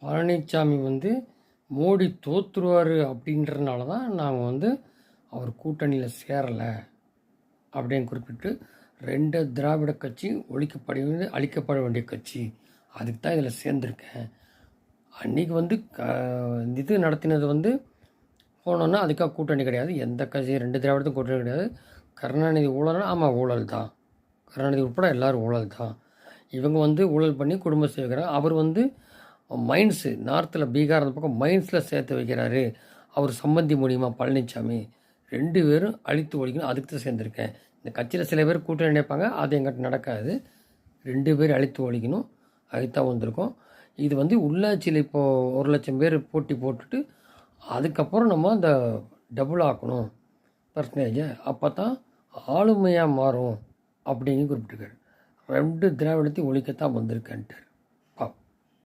பழனிசாமி வந்து மோடி தோற்றுருவார் அப்படின்றதுனால தான் நாங்கள் வந்து அவர் கூட்டணியில் சேரலை அப்படின்னு குறிப்பிட்டு 2 திராவிட கட்சி அழிக்கப்பட வேண்டிய கட்சி, அதுக்கு தான் இதில் சேர்ந்துருக்கேன். அன்றைக்கி வந்து இது நடத்தினது வந்து போனோன்னா அதுக்காக கூட்டணி கிடையாது. எந்த கட்சி 2 திராவிடத்தும் கூட்டணி கிடையாது. கருணாநிதி ஊழல்னா ஆமாம் ஊழல் தான். கருணாநிதி உட்பட எல்லோரும் ஊழல் தான். இவங்க வந்து ஊழல் பண்ணி குடும்பம் சேர்க்கிறாங்க. அவர் வந்து மைன்ஸு நார்த்தில் பீகார் அந்த பக்கம் மைன்ஸில் சேர்த்து வைக்கிறாரு. அவர் சம்பந்தி மூலியமாக பழனிசாமி 2 பேரும் அழித்து ஒழிக்கணும். அதுக்கு தான் சேர்ந்துருக்கேன். இந்த கட்சியில் சில பேர் கூட்டணி நினைப்பாங்க, அது எங்கிட்ட நடக்காது. 2 பேர் அழித்து ஒழிக்கணும், அதுக்கு தான் வந்திருக்கோம். இது வந்து உள்ளாட்சியில் இப்போது 1 லட்சம் பேர் போட்டி போட்டுட்டு அதுக்கப்புறம் நம்ம அந்த டபுள் ஆக்கணும் பர்சன்டேஜை, அப்போ தான் ஆளுமையாக மாறும் அப்படின்னு குறிப்பிட்டிருக்காரு. 2 திராவிடத்தையும் ஒழிக்கத்தான் வந்திருக்கேன்ட்டு.